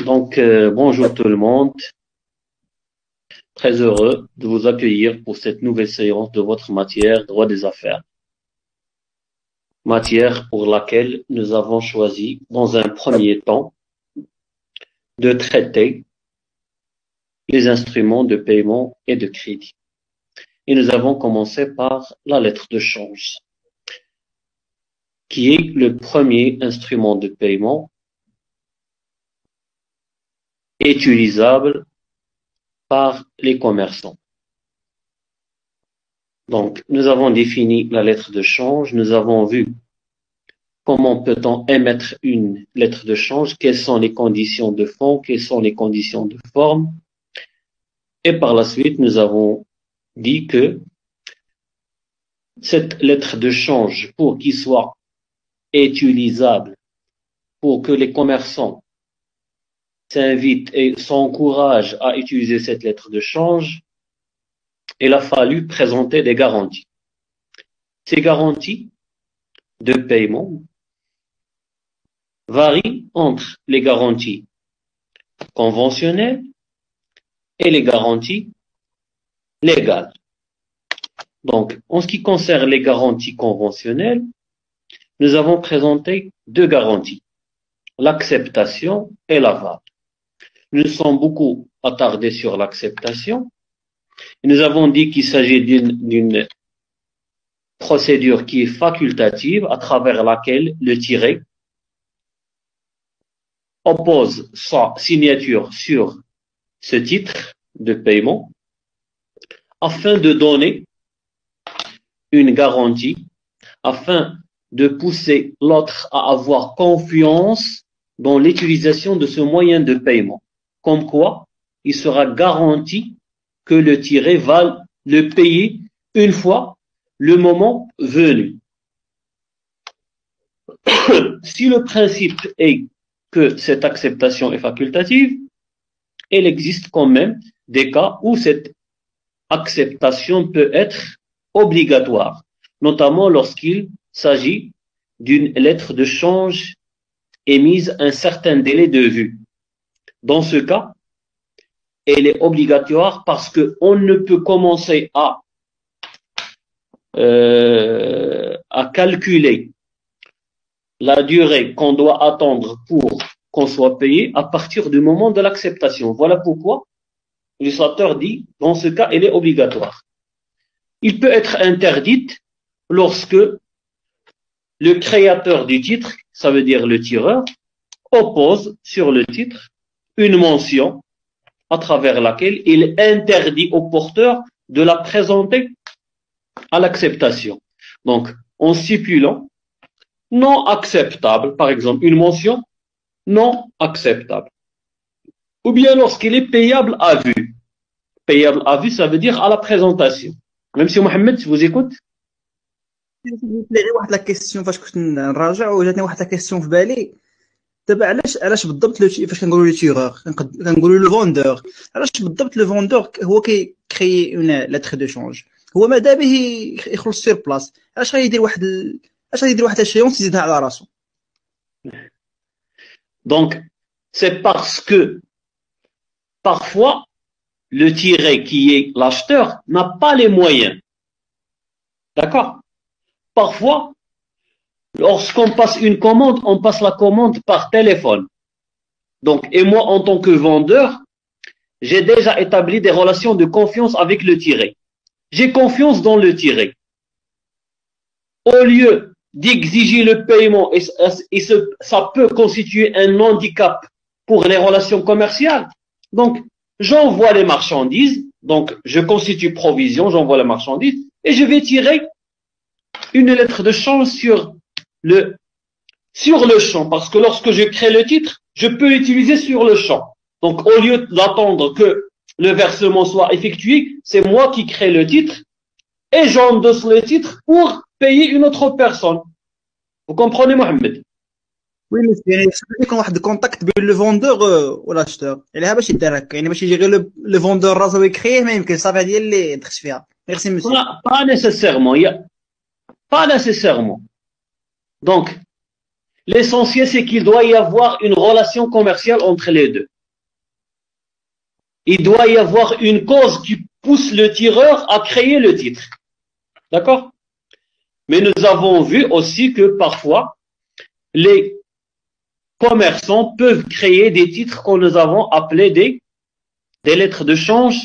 Bonjour tout le monde. Très heureux de vous accueillir pour cette nouvelle séance de votre matière droit des affaires. Matière pour laquelle nous avons choisi, dans un premier temps, de traiter les instruments de paiement et de crédit. Et nous avons commencé par la lettre de change, qui est le premier instrument de paiement utilisable par les commerçants. Donc, nous avons défini la lettre de change, nous avons vu comment peut-on émettre une lettre de change, quelles sont les conditions de fond, quelles sont les conditions de forme. Et par la suite, nous avons dit que cette lettre de change, pour qu'il soit utilisable, pour que les commerçants s'invitent et s'encouragent à utiliser cette lettre de change, il a fallu présenter des garanties. Ces garanties de paiement varient entre les garanties conventionnelles et les garanties légales. Donc, en ce qui concerne les garanties conventionnelles, nous avons présenté deux garanties, l'acceptation et l'aval. Nous nous sommes beaucoup attardés sur l'acceptation. Nous avons dit qu'il s'agit d'une procédure qui est facultative à travers laquelle le tiré oppose sa signature sur ce titre de paiement afin de donner une garantie, afin de pousser l'autre à avoir confiance dans l'utilisation de ce moyen de paiement. Comme quoi, il sera garanti que le tiré va le payer une fois le moment venu. Si le principe est que cette acceptation est facultative, il existe quand même des cas où cette acceptation peut être obligatoire, notamment lorsqu'il s'agit d'une lettre de change émise un certain délai de vue. Dans ce cas, elle est obligatoire parce qu'on ne peut commencer à calculer la durée qu'on doit attendre pour qu'on soit payé à partir du moment de l'acceptation. Voilà pourquoi le législateur dit, dans ce cas, elle est obligatoire. Il peut être interdite lorsque le créateur du titre, ça veut dire le tireur, oppose sur le titre une mention à travers laquelle il interdit au porteur de la présenter à l'acceptation. Donc, en stipulant non acceptable, par exemple, une mention non acceptable. Ou bien lorsqu'il est payable à vue. Payable à vue, ça veut dire à la présentation. Même si Mohamed, je vous écoute. واحد لا كيسيون فاش كنت نراجع وجاتني واحد لا كيسيون في بالي دابا علاش بالضبط فاش كنقولوا لو تيغور كنقولوا لو فوندور علاش بالضبط لو فوندور هو كيكري اون لاتر دو شونج هو ماذا به يخلص سير بلاص علاش غيدير واحد الشيونس يزيدها على راسو. Donc c'est parce que parfois le tiré qui est l'acheteur n'a pas les moyens. D'accord? Parfois, lorsqu'on passe une commande, on passe la commande par téléphone. Donc, et moi, en tant que vendeur, j'ai déjà établi des relations de confiance avec le tiré. J'ai confiance dans le tiré. Au lieu d'exiger le paiement, et ça peut constituer un handicap pour les relations commerciales. Donc, j'envoie les marchandises, donc je constitue provision, j'envoie les marchandises, et je vais tirer une lettre de change sur le champ, parce que lorsque je crée le titre, je peux l'utiliser sur le champ. Donc, au lieu d'attendre que le versement soit effectué, c'est moi qui crée le titre et j'endosse le titre pour payer une autre personne. Vous comprenez, Mohamed? وي يعني يكون واحد الكونتاكت بين لو فوندور والاشتور يعني باش يدير هكا يعني باش يجي غير لو فوندور راسو يكريه ما يمكن صافي هذه اللي دخلت فيها. ميرسي مسيو. Pas nécessairement. Pas nécessairement. Donc, L'essentiel, c'est qu'il doit y avoir une relation commerciale entre les deux. Il doit y avoir une cause qui pousse le tireur à créer le titre. D'accord? Mais nous avons vu aussi que parfois, les commerçants peuvent créer des titres que nous avons appelés des lettres de change.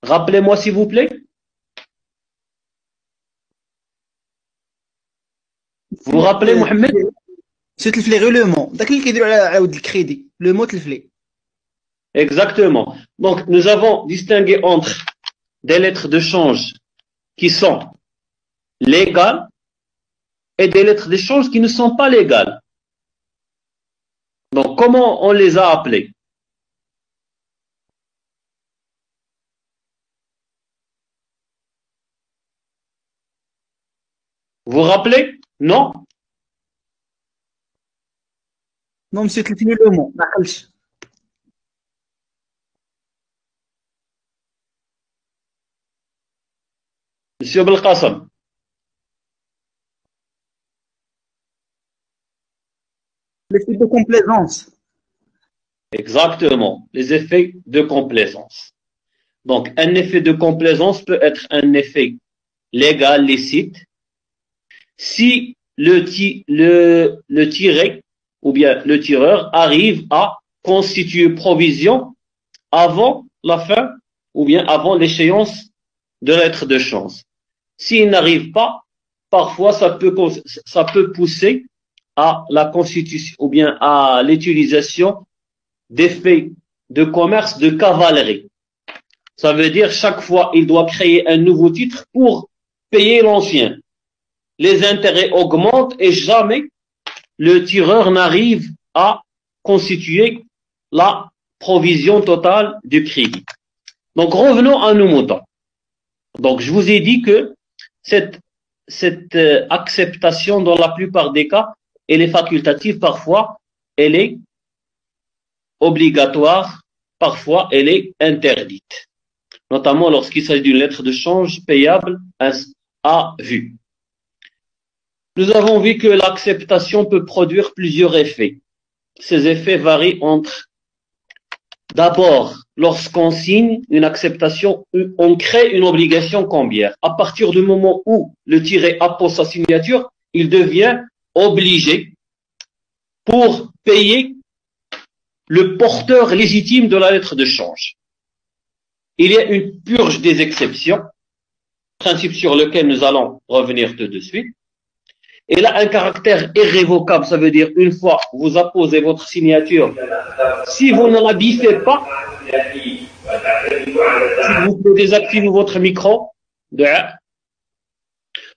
Rappelez-moi s'il vous plaît. Vous vous rappelez, Mohamed? تلف لي غير لو مون داك اللي كيديروا على عاود الكريدي لو مو تلف لي. Exactement. Donc, nous avons distingué entre des lettres de change qui sont légales et des lettres de change qui ne sont pas légales. Donc, comment on les a appelées? Vous vous rappelez? Non? نو مسيو تلف لي لو مون ما عقلتش. Monsieur Belkacem. L'effet de complaisance. Exactement, les effets de complaisance. Donc, un effet de complaisance peut être un effet légal, licite, si le tiré ou bien le tireur arrive à constituer provision avant la fin ou bien avant l'échéance de lettre de chance. S'il n'arrive pas, parfois ça peut pousser à la constitution ou bien à l'utilisation d'effets de commerce de cavalerie. Ça veut dire chaque fois il doit créer un nouveau titre pour payer l'ancien. Les intérêts augmentent et jamais le tireur n'arrive à constituer la provision totale du crédit. Donc revenons à nos moutons. Donc je vous ai dit que cette acceptation dans la plupart des cas, elle est facultative, parfois elle est obligatoire, parfois elle est interdite. Notamment lorsqu'il s'agit d'une lettre de change payable à vue. Nous avons vu que l'acceptation peut produire plusieurs effets. Ces effets varient entre, d'abord, lorsqu'on signe une acceptation, on crée une obligation cambiaire. À partir du moment où le tiré appose sa signature, il devient obligé pour payer le porteur légitime de la lettre de change. Il y a une purge des exceptions, principe sur lequel nous allons revenir tout de suite. Elle a un caractère irrévocable, ça veut dire une fois vous apposez votre signature, si vous ne la biffez pas, s'il vous plaît, désactivez votre micro.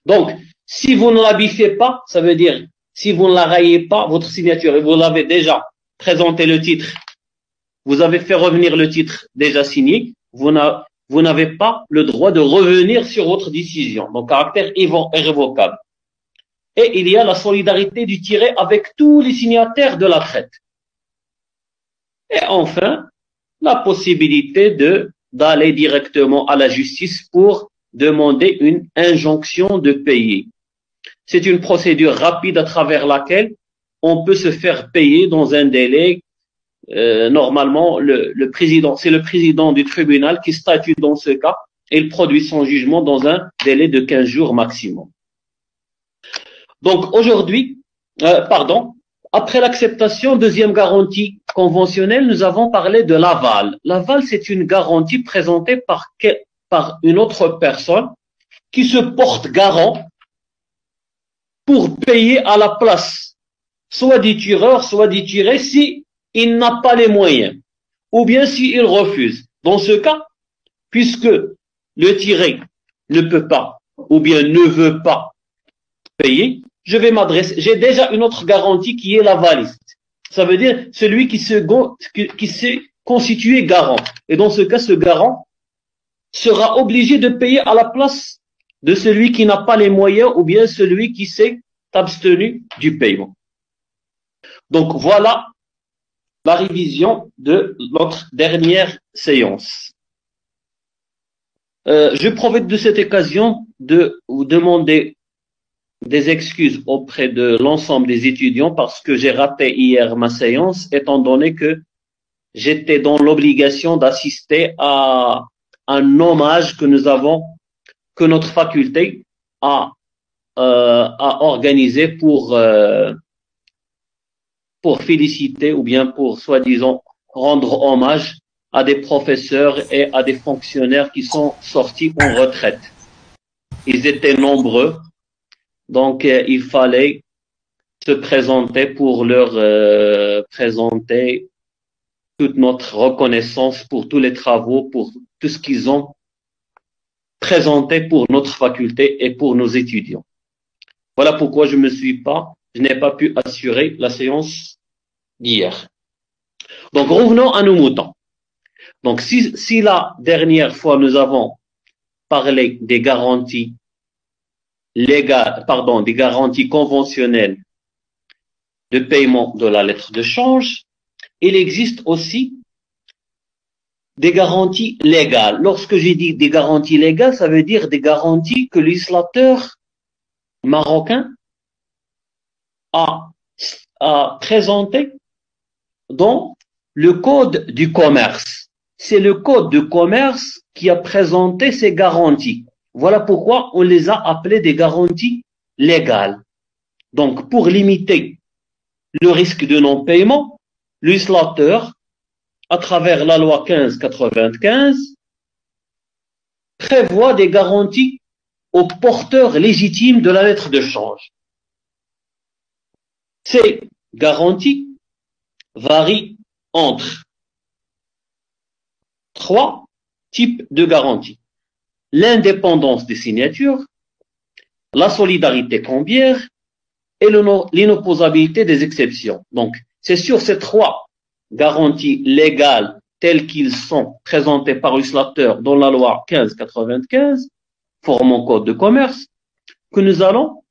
Donc, si vous ne la biffez pas, ça veut dire si vous ne la rayez pas, votre signature, et vous l'avez déjà présenté le titre, vous avez fait revenir le titre déjà signé, vous n'avez pas le droit de revenir sur votre décision. Donc, caractère irrévocable. Et il y a la solidarité du tiré avec tous les signataires de la traite. Et enfin, la possibilité d'aller directement à la justice pour demander une injonction de payer. C'est une procédure rapide à travers laquelle on peut se faire payer dans un délai. Normalement, c'est le président du tribunal qui statue dans ce cas et il produit son jugement dans un délai de 15 jours maximum. Donc aujourd'hui, après l'acceptation, deuxième garantie conventionnelle, nous avons parlé de l'aval. L'aval, c'est une garantie présentée par une autre personne qui se porte garant pour payer à la place, soit du tireur, soit du tiré, si il n'a pas les moyens, ou bien s'il refuse. Dans ce cas, puisque le tiré ne peut pas, ou bien ne veut pas payer, je vais m'adresser. J'ai déjà une autre garantie qui est l'avaliste. Ça veut dire celui qui s'est constitué garant. Et dans ce cas, ce garant sera obligé de payer à la place de celui qui n'a pas les moyens ou bien celui qui s'est abstenu du paiement. Donc voilà la révision de notre dernière séance. Je profite de cette occasion de vous demander des excuses auprès de l'ensemble des étudiants parce que j'ai raté hier ma séance, étant donné que j'étais dans l'obligation d'assister à un hommage que que notre faculté a organisé pour féliciter ou bien pour, soi-disant, rendre hommage à des professeurs et à des fonctionnaires qui sont sortis en retraite. Ils étaient nombreux, donc il fallait se présenter pour leur présenter toute notre reconnaissance pour tous les travaux, pour tout ce qu'ils ont présenté pour notre faculté et pour nos étudiants. Voilà pourquoi je n'ai pas pu assurer la séance d'hier. Donc revenons à nos moutons. Donc si la dernière fois nous avons parlé des garanties légales, pardon, des garanties conventionnelles de paiement de la lettre de change, il existe aussi des garanties légales. Lorsque j'ai dit des garanties légales, ça veut dire des garanties que le législateur marocain a présenté dans le Code du commerce. C'est le Code du commerce qui a présenté ces garanties. Voilà pourquoi on les a appelées des garanties légales. Donc, pour limiter le risque de non-paiement, le législateur, à travers la loi 1595, prévoit des garanties aux porteurs légitimes de la lettre de change. Ces garanties varient entre trois types de garanties. L'indépendance des signatures, la solidarité cambiaire et l'inopposabilité des exceptions. Donc, c'est sur ces trois garanties légales telles qu'ils sont présentées par le législateur dans la loi 1595, formant code de commerce, que nous allons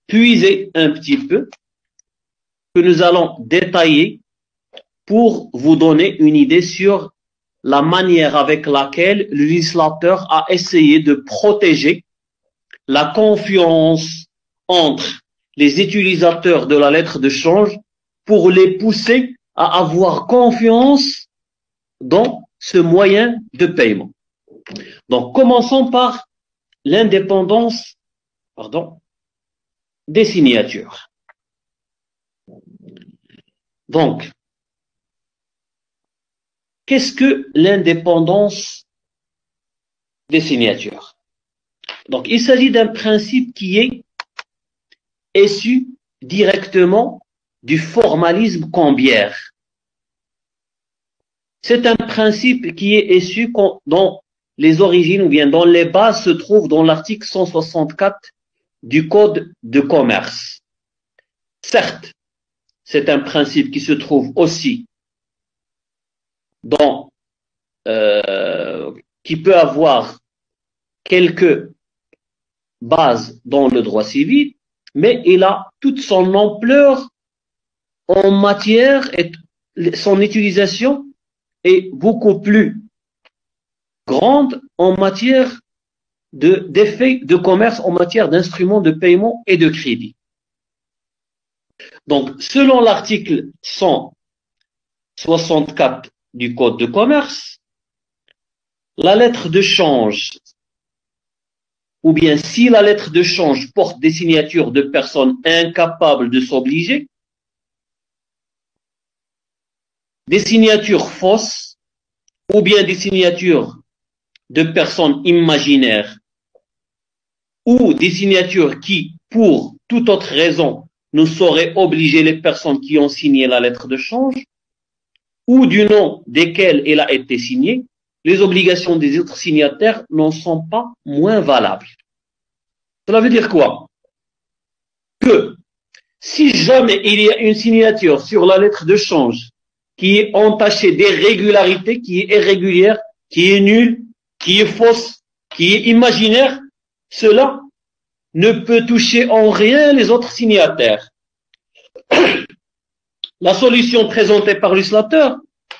puiser un petit peu, que nous allons détailler pour vous donner une idée sur la manière avec laquelle le législateur a essayé de protéger la confiance entre les utilisateurs de la lettre de change pour les pousser à avoir confiance dans ce moyen de paiement. Donc, commençons par l'indépendance, des signatures. Donc, qu'est-ce que l'indépendance des signatures? Donc, il s'agit d'un principe qui est issu directement du formalisme cambiaire. C'est un principe qui est issu dont les origines ou bien dans les bases se trouvent dans l'article 164 du Code de commerce. Certes, c'est un principe qui se trouve aussi dans, qui peut avoir quelques bases dans le droit civil, mais il a toute son ampleur en matière et son utilisation est beaucoup plus grande en matière d'effets de commerce, en matière d'instruments de paiement et de crédit. Donc, selon l'article 164 du Code de commerce, la lettre de change, ou bien si la lettre de change porte des signatures de personnes incapables de s'obliger, des signatures fausses, ou bien des signatures de personnes imaginaires, ou des signatures qui, pour toute autre raison, ne sauraient obliger les personnes qui ont signé la lettre de change, ou du nom desquelles elle a été signée, les obligations des autres signataires n'en sont pas moins valables. Cela veut dire quoi? Que si jamais il y a une signature sur la lettre de change qui est entachée d'irrégularité, qui est irrégulière, qui est nulle, qui est fausse, qui est imaginaire, cela ne peut toucher en rien les autres signataires. La solution présentée par le législateur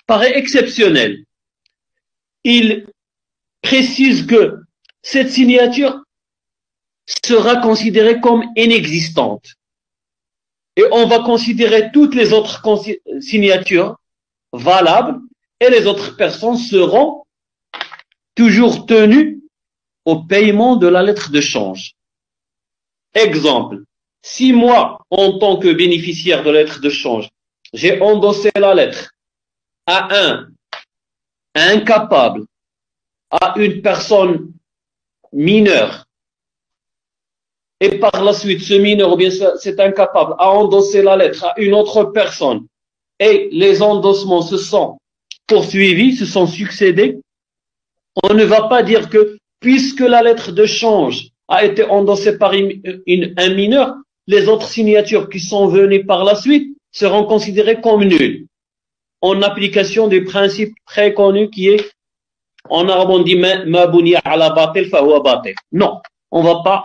paraît exceptionnelle. Il précise que cette signature sera considérée comme inexistante. Et on va considérer toutes les autres signatures valables et les autres personnes seront toujours tenues au paiement de la lettre de change. Exemple, si moi, en tant que bénéficiaire de la lettre de change, j'ai endossé la lettre à un incapable, à une personne mineure, et par la suite, ce mineur ou bien cet incapable a endossé la lettre à une autre personne, et les endossements se sont poursuivis, se sont succédés, on ne va pas dire que puisque la lettre de change a été endossée par un mineur, les autres signatures qui sont venues par la suite seront considérées comme nulles. En application du principe très connu qui est, en arabe on dit ma buniya ala batil fa huwa batil. Non, on ne va pas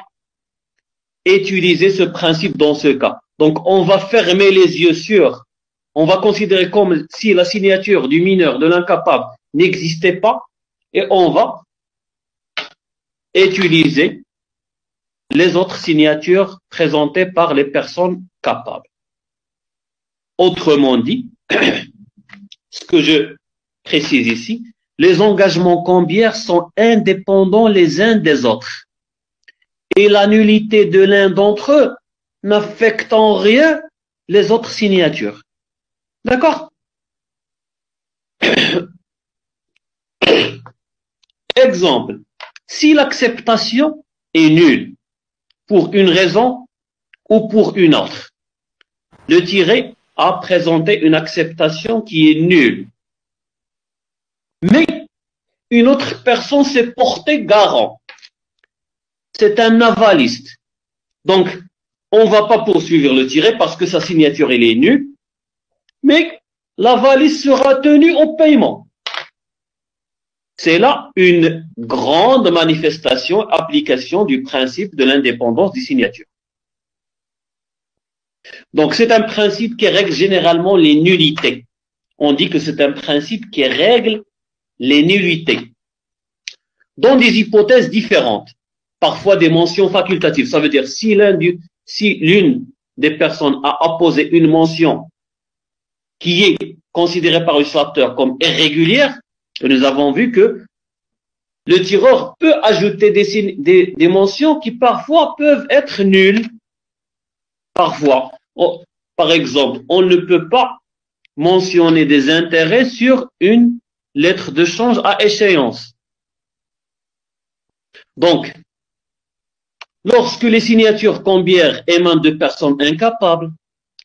utiliser ce principe dans ce cas. Donc on va fermer les yeux sur, on va considérer comme si la signature du mineur, de l'incapable, n'existait pas, et on va utiliser les autres signatures présentées par les personnes capables. Autrement dit, ce que je précise ici, les engagements cambiaires sont indépendants les uns des autres. Et la nullité de l'un d'entre eux n'affecte en rien les autres signatures. D'accord? Exemple, si l'acceptation est nulle pour une raison ou pour une autre, le tiré a présenté une acceptation qui est nulle. Mais une autre personne s'est portée garant. C'est un avaliste. Donc, on ne va pas poursuivre le tiré parce que sa signature elle est nulle, mais l'avaliste sera tenu au paiement. C'est là une grande manifestation, application du principe de l'indépendance des signatures. Donc, c'est un principe qui règle généralement les nullités. On dit que c'est un principe qui règle les nullités. Dans des hypothèses différentes, parfois des mentions facultatives. Ça veut dire si l'une des personnes a apposé une mention qui est considérée par le législateur comme irrégulière, nous avons vu que le tireur peut ajouter des mentions qui parfois peuvent être nulles. Parfois, par exemple, on ne peut pas mentionner des intérêts sur une lettre de change à échéance. Donc, lorsque les signatures cambiaires émanent de personnes incapables,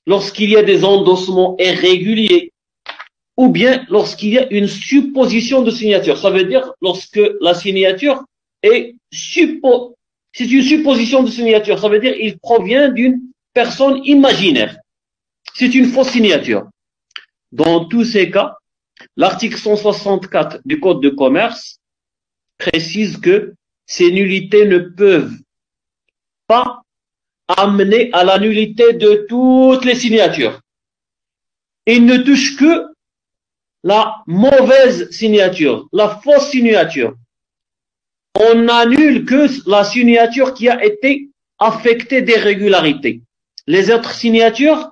lorsqu'il y a des endossements irréguliers, ou bien lorsqu'il y a une supposition de signature. Ça veut dire lorsque la signature est c'est une supposition de signature. Ça veut dire il provient d'une personne imaginaire. C'est une fausse signature. Dans tous ces cas, l'article 164 du Code de commerce précise que ces nullités ne peuvent pas amener à la nullité de toutes les signatures. Il ne touche que la mauvaise signature, la fausse signature. On n'annule que la signature qui a été affectée d'irrégularité. Les autres signatures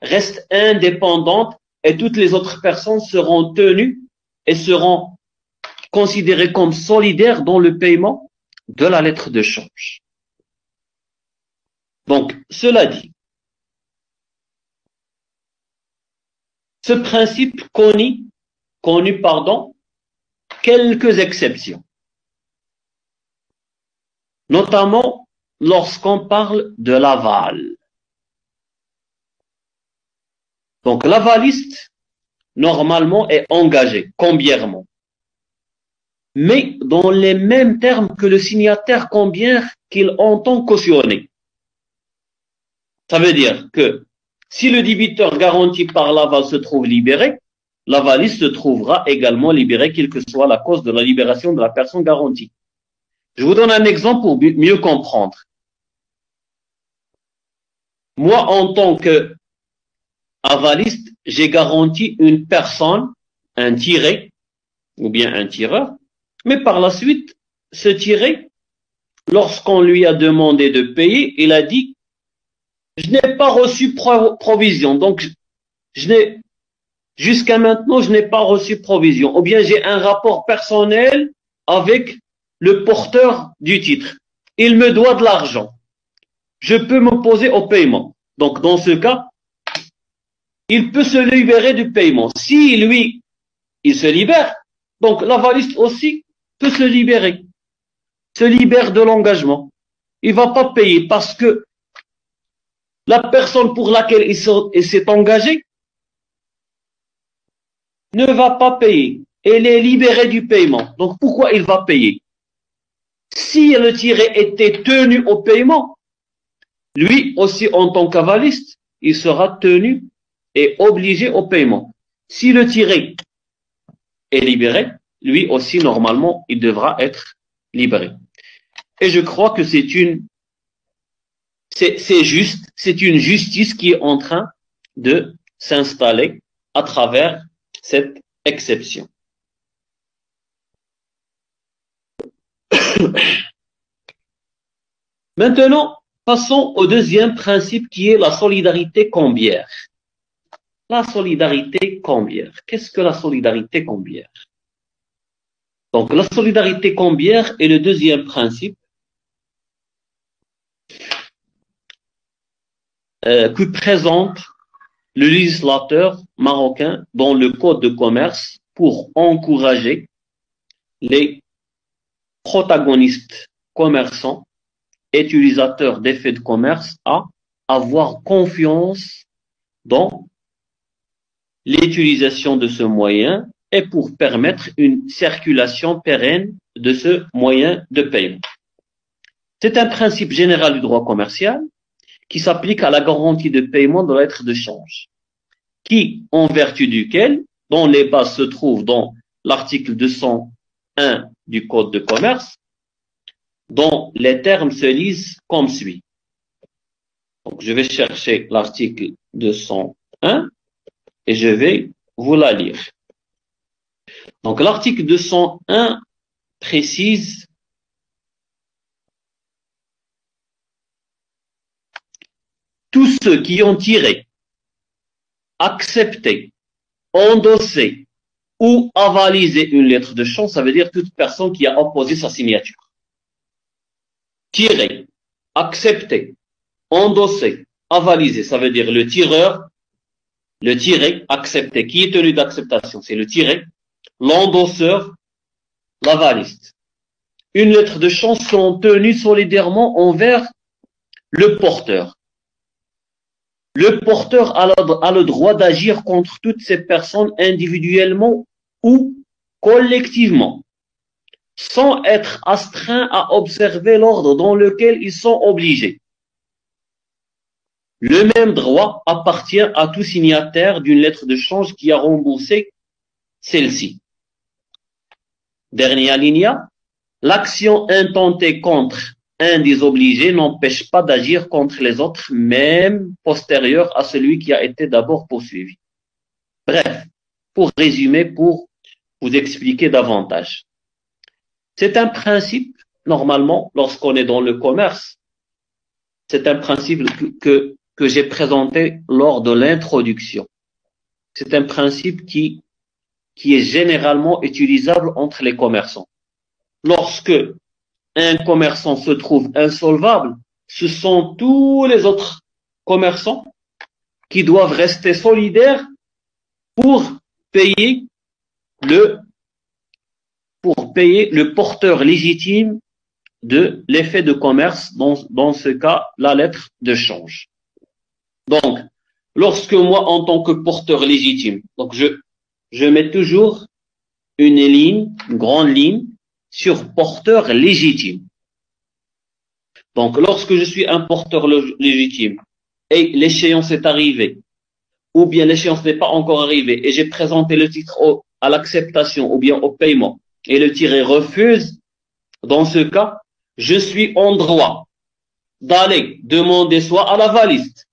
restent indépendantes et toutes les autres personnes seront tenues et seront considérées comme solidaires dans le paiement de la lettre de change. Donc, cela dit, ce principe connu, quelques exceptions. Notamment lorsqu'on parle de l'aval. Donc, l'avaliste, normalement, est engagé, cambiairement. Mais dans les mêmes termes que le signataire cambiaire qu'il entend cautionner. Ça veut dire que si le débiteur garanti par l'aval se trouve libéré, l'avaliste se trouvera également libéré, quelle que soit la cause de la libération de la personne garantie. Je vous donne un exemple pour mieux comprendre. Moi, en tant qu'avaliste, j'ai garanti une personne, un tiré, ou bien un tireur, mais par la suite, ce tiré lorsqu'on lui a demandé de payer, il a dit, je n'ai pas reçu provision, donc jusqu'à maintenant, je n'ai pas reçu provision. Ou bien j'ai un rapport personnel avec le porteur du titre. Il me doit de l'argent. Je peux m'opposer au paiement. Donc, dans ce cas, il peut se libérer du paiement. Si lui, il se libère, donc l'avaliste aussi peut se libérer. Se libère de l'engagement. Il va pas payer parce que la personne pour laquelle il s'est engagé ne va pas payer. Elle est libérée du paiement. Donc, pourquoi il va payer? Si le tiré était tenu au paiement, lui aussi, en tant qu'avaliste, il sera tenu et obligé au paiement. Si le tiré est libéré, lui aussi, normalement, il devra être libéré. Et je crois que c'est juste, c'est une justice qui est en train de s'installer à travers cette exception. Maintenant, passons au deuxième principe qui est la solidarité cambiaire. La solidarité cambiaire. Qu'est-ce que la solidarité cambiaire? Donc, la solidarité cambiaire est le deuxième principe que présente le législateur marocain dans le Code de commerce pour encourager les protagonistes commerçants et utilisateurs des faits de commerce à avoir confiance dans l'utilisation de ce moyen et pour permettre une circulation pérenne de ce moyen de paiement. C'est un principe général du droit commercial qui s'applique à la garantie de paiement de lettres de change, qui, en vertu duquel, dont les bases se trouvent dans l'article 201 du Code de commerce, dont les termes se lisent comme suit. Donc, je vais chercher l'article 201 et je vais vous la lire. Donc, l'article 201 précise tous ceux qui ont tiré, accepté, endossé ou avalisé une lettre de change, ça veut dire toute personne qui a opposé sa signature. Tiré, accepté, endossé, avalisé, ça veut dire le tireur, le tiré, accepté. Qui est tenu d'acceptation? C'est le tiré, l'endosseur, l'avaliste. Une lettre de change sont tenues solidairement envers le porteur. Le porteur a le droit d'agir contre toutes ces personnes individuellement ou collectivement, sans être astreint à observer l'ordre dans lequel ils sont obligés. Le même droit appartient à tout signataire d'une lettre de change qui a remboursé celle-ci. Dernier alinéa, l'action intentée contre un des obligés n'empêche pas d'agir contre les autres, même postérieur à celui qui a été d'abord poursuivi. Bref, pour résumer, pour vous expliquer davantage. C'est un principe, normalement, lorsqu'on est dans le commerce, c'est un principe que j'ai présenté lors de l'introduction. C'est un principe qui est généralement utilisable entre les commerçants. Lorsque un commerçant se trouve insolvable, ce sont tous les autres commerçants qui doivent rester solidaires pour payer le porteur légitime de l'effet de commerce, dans ce cas, la lettre de change. Donc, lorsque moi, en tant que porteur légitime, donc je mets toujours une ligne, une grande ligne, sur porteur légitime. Donc, lorsque je suis un porteur légitime et l'échéance est arrivée, ou bien l'échéance n'est pas encore arrivée et j'ai présenté le titre à l'acceptation ou bien au paiement et le tiré refuse, dans ce cas, je suis en droit d'aller demander soit à l'avaliste,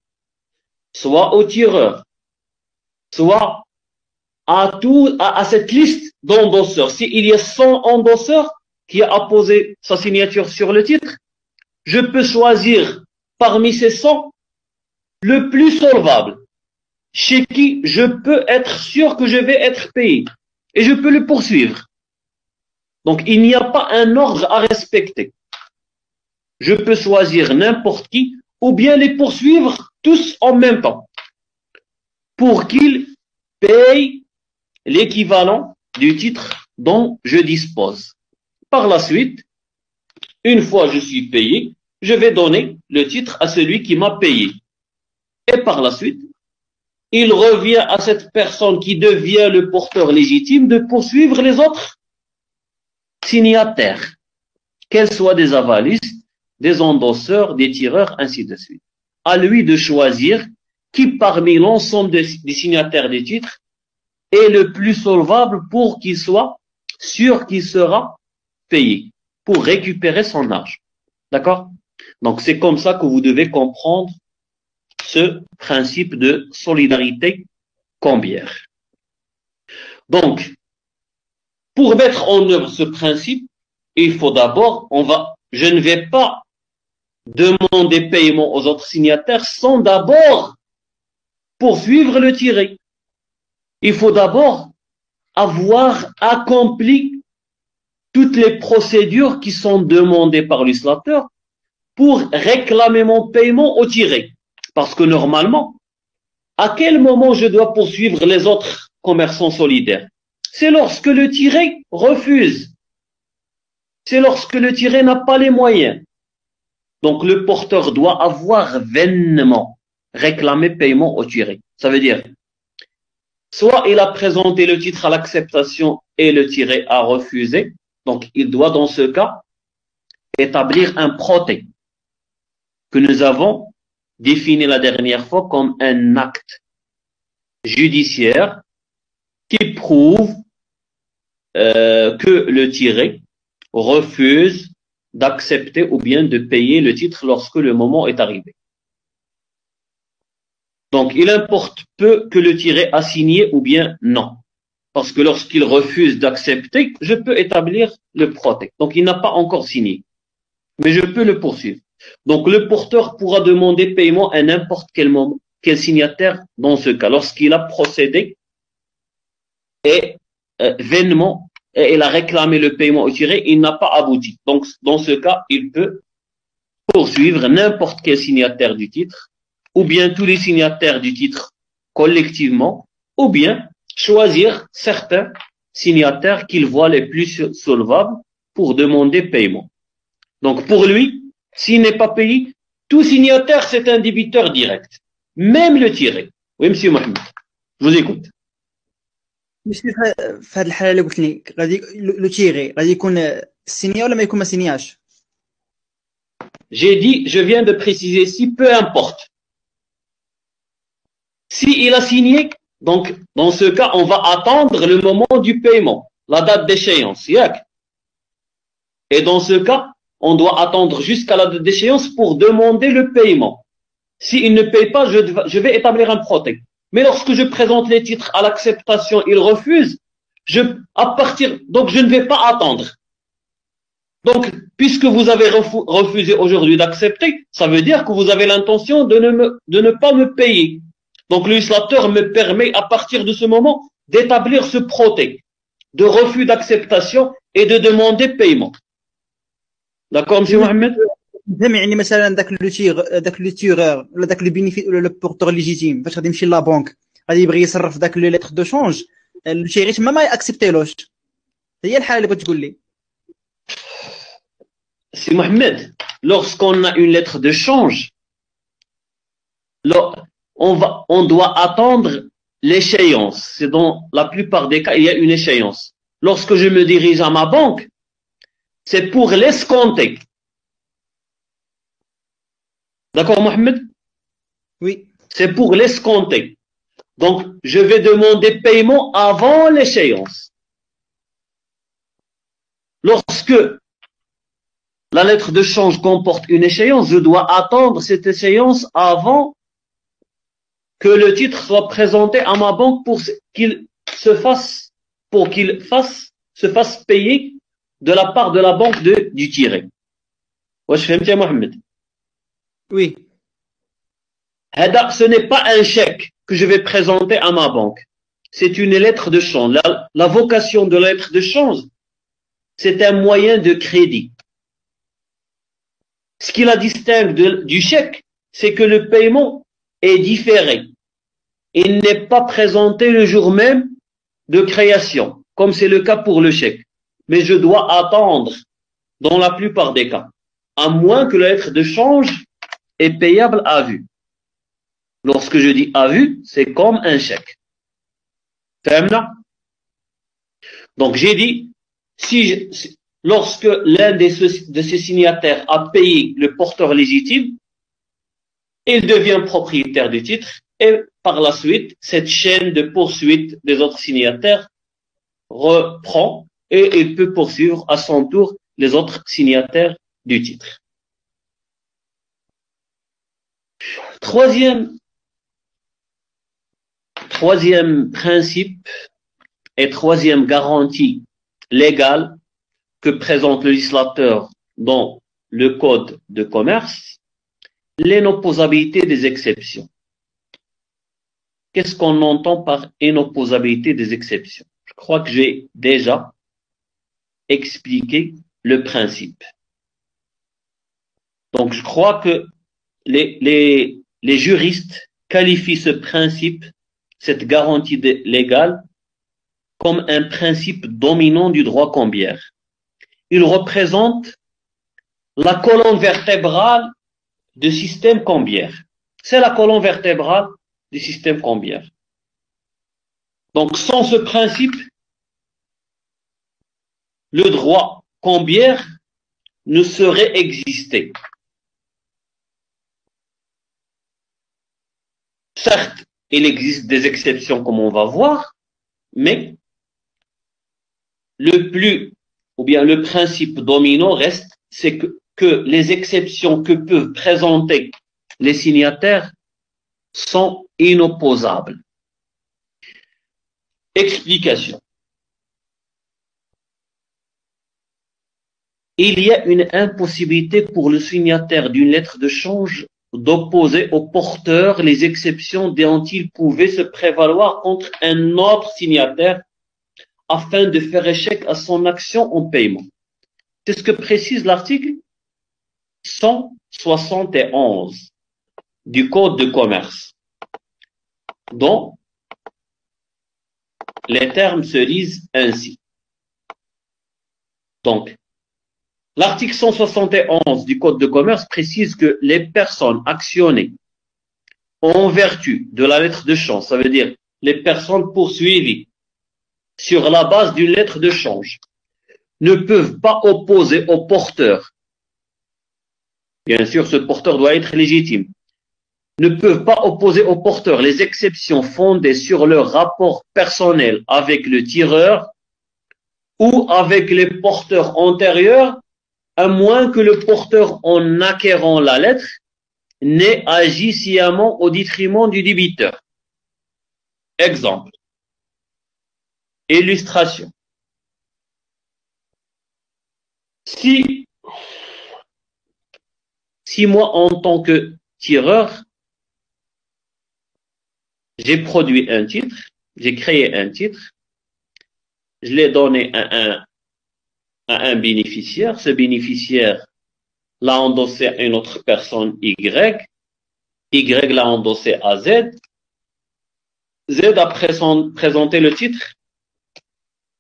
soit au tireur, soit à cette liste d'endosseurs. S'il y a 100 endosseurs qui a apposé sa signature sur le titre, je peux choisir parmi ces 100 le plus solvable, chez qui je peux être sûr que je vais être payé. Et je peux le poursuivre. Donc, il n'y a pas un ordre à respecter. Je peux choisir n'importe qui ou bien les poursuivre tous en même temps pour qu'ils payent l'équivalent du titre dont je dispose. Par la suite, une fois je suis payé, je vais donner le titre à celui qui m'a payé. Et par la suite, il revient à cette personne qui devient le porteur légitime de poursuivre les autres signataires, qu'elles soient des avalistes, des endosseurs, des tireurs, ainsi de suite. À lui de choisir qui parmi l'ensemble des signataires des titres est le plus solvable pour qu'il soit sûr qu'il sera payé, pour récupérer son argent. D'accord? Donc c'est comme ça que vous devez comprendre ce principe de solidarité cambiaire. Donc, pour mettre en œuvre ce principe, il faut d'abord, je ne vais pas demander paiement aux autres signataires sans d'abord poursuivre le tiré. Il faut d'abord avoir accompli toutes les procédures qui sont demandées par l'uslateur pour réclamer mon paiement au tiré. Parce que normalement, à quel moment je dois poursuivre les autres commerçants solidaires? C'est lorsque le tiré refuse. C'est lorsque le tiré n'a pas les moyens. Donc le porteur doit avoir vainement réclamé paiement au tiré. Ça veut dire, soit il a présenté le titre à l'acceptation et le tiré a refusé. Donc il doit dans ce cas établir un proté que nous avons défini la dernière fois comme un acte judiciaire qui prouve que le tiré refuse d'accepter ou bien de payer le titre lorsque le moment est arrivé. Donc, il importe peu que le tiré a signé ou bien non. Parce que lorsqu'il refuse d'accepter, je peux établir le proté. Donc, il n'a pas encore signé. Mais je peux le poursuivre. Donc, le porteur pourra demander paiement à n'importe quel moment, quel signataire dans ce cas. Lorsqu'il a procédé et vainement, et il a réclamé le paiement au tiré, il n'a pas abouti. Donc, dans ce cas, il peut poursuivre n'importe quel signataire du titre, ou bien tous les signataires du titre collectivement, ou bien choisir certains signataires qu'il voit les plus solvables pour demander paiement. Donc, pour lui, s'il n'est pas payé, tout signataire, c'est un débiteur direct. Même le tiré. Oui, monsieur Mohamed, je vous écoute. Monsieur, في هذه الحالة اللي قلت لي غادي لو تيغي غادي يكون سينيا ولا ما يكون ما سينياش؟ J'ai dit, je viens de préciser si, peu importe. Si il a signé, donc dans ce cas, on va attendre le moment du paiement, la date d'échéance. Et dans ce cas, on doit attendre jusqu'à la date d'échéance pour demander le paiement. S'il ne paye pas, je vais établir un proté. Mais lorsque je présente les titres à l'acceptation, il refuse, donc je ne vais pas attendre. Donc, puisque vous avez refusé aujourd'hui d'accepter, ça veut dire que vous avez l'intention de ne pas me payer. Donc, le législateur me permet, à partir de ce moment, d'établir ce proté de refus d'acceptation et de demander paiement. D'accord, monsieur Mohamed? فهم يعني مثلا داك لو تيغور ولا داك لو بينيفي ولا لو بورتور ليجيتيم فاش غادي يمشي لا بنك غادي يبغي يصرف داك لو ليتر دو شونج لو تيغي تما ما ياكسبتيلوش. هي الحاله اللي بغيت تقول لي. C'est Mohamed, lorsqu'on a une lettre de change, on doit attendre l'échéance. C'est dans la plupart des cas, il y a une échéance. Lorsque je me dirige à ma banque, c'est pour l'escompter. D'accord, Mohamed? Oui. C'est pour l'escompter. Donc, je vais demander paiement avant l'échéance. Lorsque la lettre de change comporte une échéance, je dois attendre cette échéance avant que le titre soit présenté à ma banque pour qu'il se fasse payer de la part de la banque du tiré. واش فهمت يا محمد؟ Oui. Ce n'est pas un chèque que je vais présenter à ma banque. C'est une lettre de change. La vocation de la lettre de change, c'est un moyen de crédit. Ce qui la distingue du chèque, c'est que le paiement est différé. Il n'est pas présenté le jour même de création, comme c'est le cas pour le chèque. Mais je dois attendre dans la plupart des cas, à moins que la lettre de change est payable à vue. Lorsque je dis à vue, c'est comme un chèque. Donc j'ai dit, lorsque l'un de ces signataires a payé le porteur légitime, il devient propriétaire du titre et par la suite, cette chaîne de poursuite des autres signataires reprend et il peut poursuivre à son tour les autres signataires du titre. Troisième principe et troisième garantie légale que présente le législateur dans le Code de commerce, l'inopposabilité des exceptions. Qu'est-ce qu'on entend par inopposabilité des exceptions? Je crois que j'ai déjà expliqué le principe. Donc, je crois que les juristes qualifient ce principe, cette garantie légale, comme un principe dominant du droit cambiaire. Il représente la colonne vertébrale du système cambiaire. C'est la colonne vertébrale du système cambiaire. Donc, sans ce principe, le droit cambiaire ne saurait exister. Certes, il existe des exceptions comme on va voir, mais le principe dominant reste, c'est que les exceptions que peuvent présenter les signataires sont inopposables. Explication. Il y a une impossibilité pour le signataire d'une lettre de change d'opposer au porteur les exceptions dont il pouvait se prévaloir contre un autre signataire afin de faire échec à son action en paiement. C'est ce que précise l'article 171 du Code de commerce, dont les termes se lisent ainsi. Donc, l'article 171 du Code de commerce précise que les personnes actionnées en vertu de la lettre de change, ça veut dire les personnes poursuivies sur la base d'une lettre de change, ne peuvent pas opposer au porteur. Bien sûr, ce porteur doit être légitime. Ne peuvent pas opposer au porteur les exceptions fondées sur leur rapport personnel avec le tireur ou avec les porteurs antérieurs, à moins que le porteur, en acquérant la lettre, n'ait agi sciemment au détriment du débiteur. Exemple. Illustration. Si moi, en tant que tireur, j'ai produit un titre, j'ai créé un titre, je l'ai donné à un bénéficiaire, ce bénéficiaire l'a endossé à une autre personne Y l'a endossé à Z a présenté le titre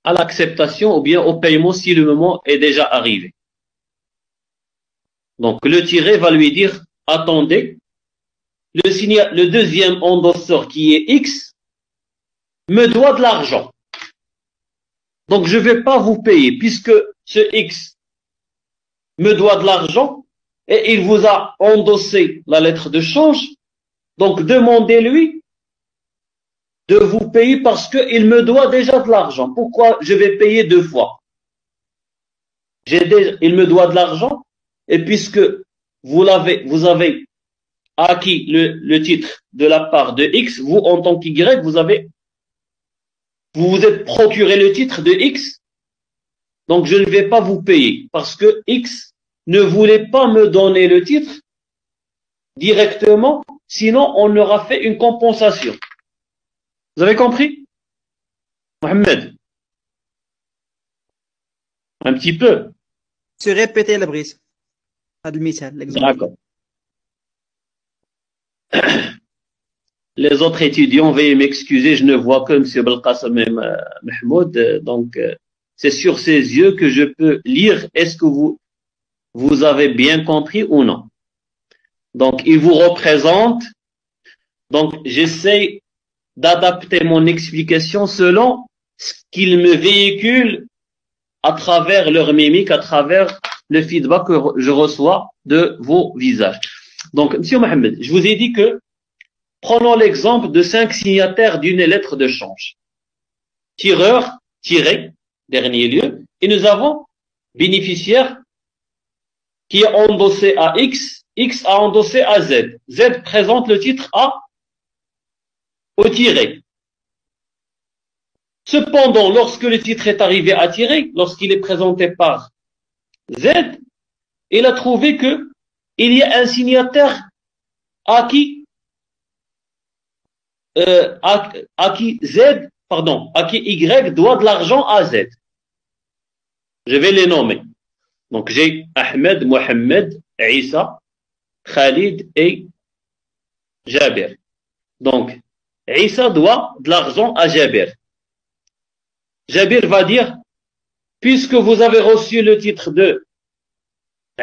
à l'acceptation ou bien au paiement si le moment est déjà arrivé. Donc, le tiré va lui dire, attendez, le deuxième endosseur qui est X me doit de l'argent. Donc, je ne vais pas vous payer puisque ce X me doit de l'argent et il vous a endossé la lettre de change. Donc, demandez-lui de vous payer parce qu'il me doit déjà de l'argent. Pourquoi je vais payer deux fois? Il me doit de l'argent et puisque vous avez acquis le titre de la part de X, vous, en tant qu'Y, vous vous êtes procuré le titre de X, donc je ne vais pas vous payer parce que X ne voulait pas me donner le titre directement, sinon on aura fait une compensation. Vous avez compris, Mohamed? Un petit peu. Se répéter la brise. L'exemple. D'accord. Les autres étudiants, veuillez m'excuser, je ne vois que M. Belkacem et Mahmoud, donc c'est sur ses yeux que je peux lire est-ce que vous avez bien compris ou non. Donc, il vous représente, donc j'essaie d'adapter mon explication selon ce qu'il me véhicule à travers leur mimique, à travers le feedback que je reçois de vos visages. Donc, M. Mohamed, je vous ai dit que prenons l'exemple de 5 signataires d'une lettre de change. Tireur, tiré, dernier lieu, et nous avons bénéficiaire qui est endossé à X, X a endossé à Z. Z présente le titre A au tiré. Cependant, lorsque le titre est arrivé à tirer, lorsqu'il est présenté par Z, il a trouvé que il y a un signataire à qui Y doit de l'argent à Z. Je vais les nommer. Donc j'ai Ahmed, Mohamed, Issa, Khalid et Jabir. Donc Issa doit de l'argent à Jabir. Jabir va dire, puisque vous avez reçu le titre de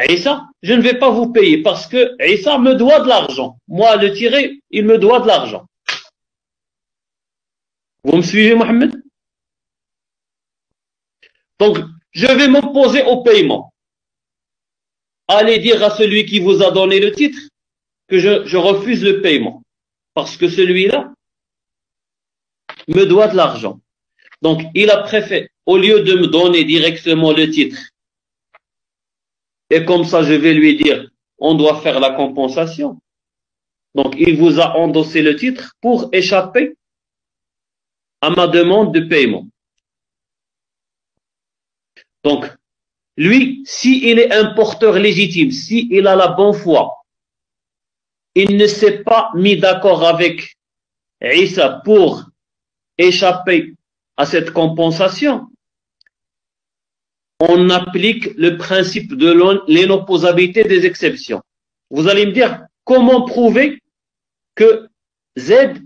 Issa, je ne vais pas vous payer parce que Issa me doit de l'argent. Moi, le tiré, il me doit de l'argent. Vous me suivez, Mohamed? Donc, je vais m'opposer au paiement. Allez dire à celui qui vous a donné le titre que je refuse le paiement parce que celui-là me doit de l'argent. Donc, il a préféré, au lieu de me donner directement le titre, et comme ça, je vais lui dire, on doit faire la compensation. Donc, il vous a endossé le titre pour échapper à ma demande de paiement. Donc, lui, s'il est un porteur légitime, s'il a la bonne foi, il ne s'est pas mis d'accord avec Issa pour échapper à cette compensation. On applique le principe de l'inopposabilité des exceptions. Vous allez me dire, comment prouver que Z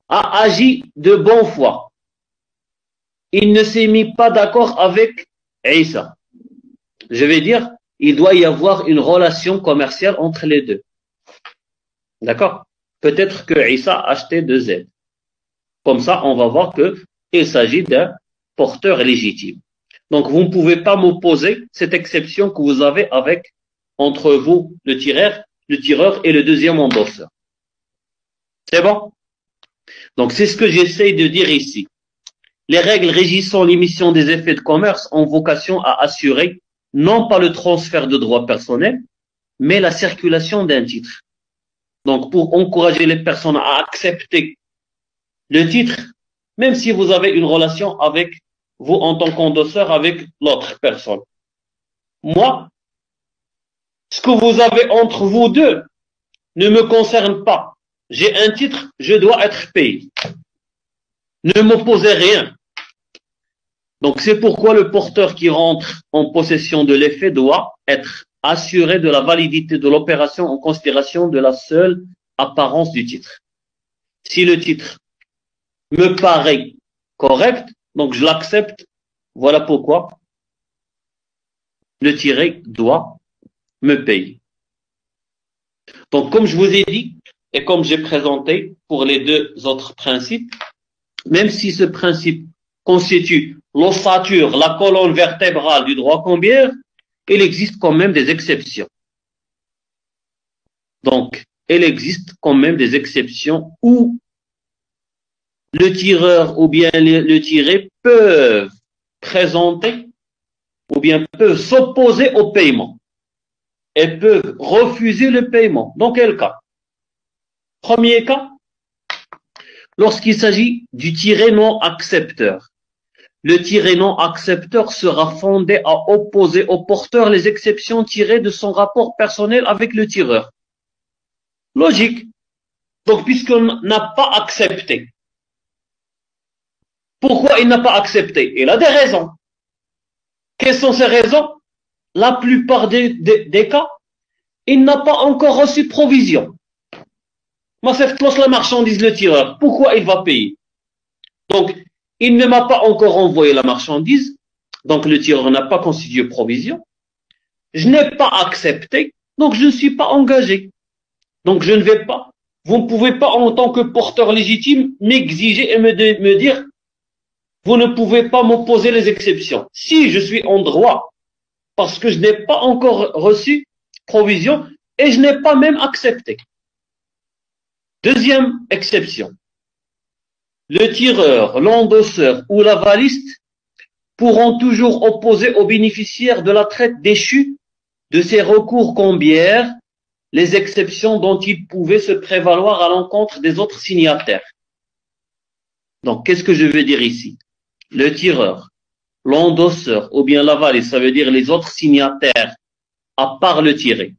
a agi de bonne foi? Il ne s'est mis pas d'accord avec Issa. Je vais dire, il doit y avoir une relation commerciale entre les deux. D'accord? Peut-être que Issa a acheté de Z. Comme ça, on va voir qu'il s'agit d'un porteur légitime. Donc, vous ne pouvez pas m'opposer cette exception que vous avez avec, entre vous, le tireur et le deuxième endosseur. C'est bon? Donc, c'est ce que j'essaie de dire ici. Les règles régissant l'émission des effets de commerce ont vocation à assurer non pas le transfert de droits personnels, mais la circulation d'un titre. Donc, pour encourager les personnes à accepter le titre, même si vous avez une relation avec vous en tant qu'endosseur avec l'autre personne. Moi, ce que vous avez entre vous deux ne me concerne pas. J'ai un titre, je dois être payé. Ne m'opposez rien. Donc, c'est pourquoi le porteur qui rentre en possession de l'effet doit être assuré de la validité de l'opération en considération de la seule apparence du titre. Si le titre me paraît correct, donc je l'accepte. Voilà pourquoi le tiré doit me payer. Donc, comme je vous ai dit, et comme j'ai présenté pour les deux autres principes, même si ce principe constitue l'ossature, la colonne vertébrale du droit cambiaire, il existe quand même des exceptions. Donc, il existe quand même des exceptions où le tireur ou bien le tiré peuvent présenter ou bien peuvent s'opposer au paiement et peuvent refuser le paiement. Dans quel cas? Premier cas, lorsqu'il s'agit du tiré non accepteur. le tiré non accepteur sera fondé à opposer au porteur les exceptions tirées de son rapport personnel avec le tireur. Logique. Donc, puisqu'on n'a pas accepté, pourquoi il n'a pas accepté? Il a des raisons. Quelles sont ces raisons? La plupart des cas, il n'a pas encore reçu provision. Massef close la marchandise, le tireur. Pourquoi il va payer? Donc, il ne m'a pas encore envoyé la marchandise. Donc, le tireur n'a pas constitué provision. Je n'ai pas accepté. Donc, je ne suis pas engagé. Donc, je ne vais pas. Vous ne pouvez pas, en tant que porteur légitime, m'exiger et me dire, vous ne pouvez pas m'opposer les exceptions. Si je suis en droit, parce que je n'ai pas encore reçu provision et je n'ai pas même accepté. Deuxième exception. Le tireur, l'endosseur ou l'avaliste pourront toujours opposer aux bénéficiaires de la traite déchue de ces recours combières les exceptions dont ils pouvaient se prévaloir à l'encontre des autres signataires. Donc, qu'est-ce que je veux dire ici? Le tireur, l'endosseur ou bien l'avaliste, ça veut dire les autres signataires, à part le tiré,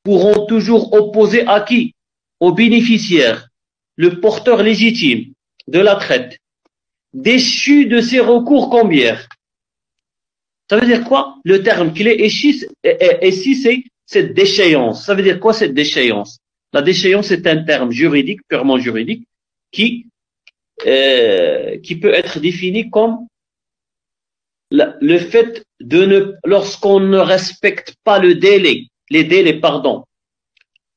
pourront toujours opposer à qui? Aux bénéficiaires, le porteur légitime de la traite, déchu de ses recours combières. Ça veut dire quoi? Le terme clé ici, c'est cette déchéance. Ça veut dire quoi cette déchéance? La déchéance est un terme juridique, purement juridique, qui peut être défini comme le fait lorsqu'on ne respecte pas les délais,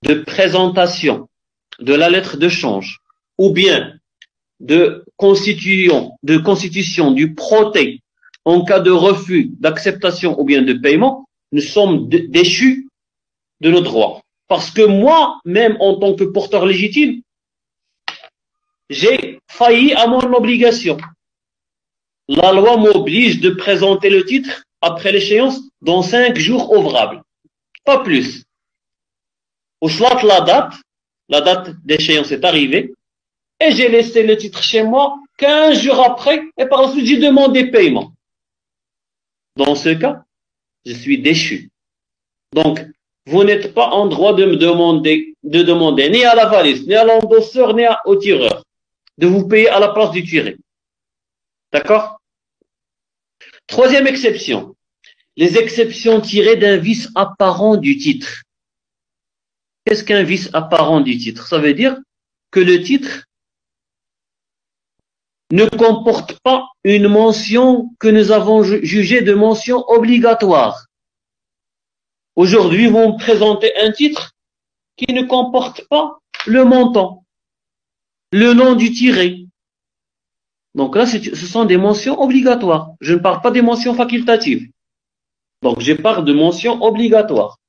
de présentation de la lettre de change, ou bien de constitution du proté en cas de refus d'acceptation ou bien de paiement, nous sommes déchus de nos droits. Parce que moi, même en tant que porteur légitime, j'ai failli à mon obligation. La loi m'oblige de présenter le titre après l'échéance dans 5 jours ouvrables. Pas plus. Au slot, la date d'échéance est arrivée, et j'ai laissé le titre chez moi 15 jours après, et par la suite j'ai demandé paiement. Dans ce cas, je suis déchu. Donc, vous n'êtes pas en droit de me demander ni à la valise, ni à l'endosseur, ni au tireur, de vous payer à la place du tiré. D'accord? Troisième exception. Les exceptions tirées d'un vice apparent du titre. Qu'est-ce qu'un vice apparent du titre? Ça veut dire que le titre ne comporte pas une mention que nous avons jugée de mention obligatoire. Aujourd'hui, vous me présentez un titre qui ne comporte pas le montant, le nom du tiré. Donc là, ce sont des mentions obligatoires. Je ne parle pas des mentions facultatives. Donc, je parle de mentions obligatoires.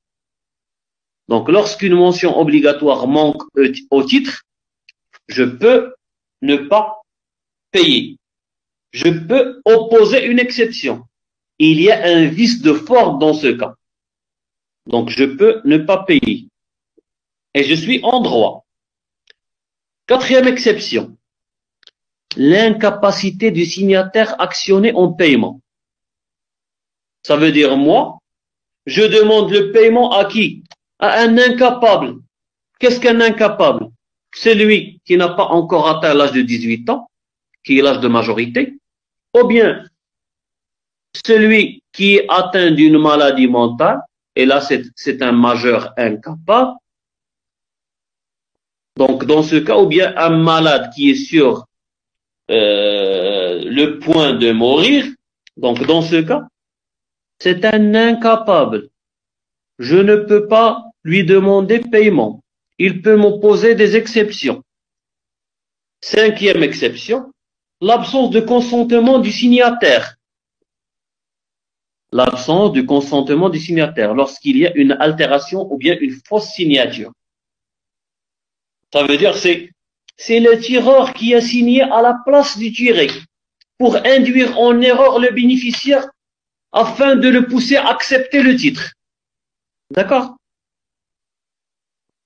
Donc, lorsqu'une mention obligatoire manque au titre, je peux ne pas payer. Je peux opposer une exception. Il y a un vice de forme dans ce cas. Donc, je peux ne pas payer. Et je suis en droit. Quatrième exception. L'incapacité du signataire actionné en paiement. Ça veut dire moi, je demande le paiement à qui? À un incapable. Qu'est-ce qu'un incapable? Celui qui n'a pas encore atteint l'âge de 18 ans, qui est l'âge de majorité, ou bien celui qui est atteint d'une maladie mentale, et là c'est un majeur incapable. Donc dans ce cas, ou bien un malade qui est sur le point de mourir, donc dans ce cas, c'est un incapable. Je ne peux pas lui demander paiement. Il peut m'opposer des exceptions. Cinquième exception, l'absence de consentement du signataire. L'absence de consentement du signataire lorsqu'il y a une altération ou bien une fausse signature. Ça veut dire c'est le tireur qui a signé à la place du tiré pour induire en erreur le bénéficiaire afin de le pousser à accepter le titre. D'accord?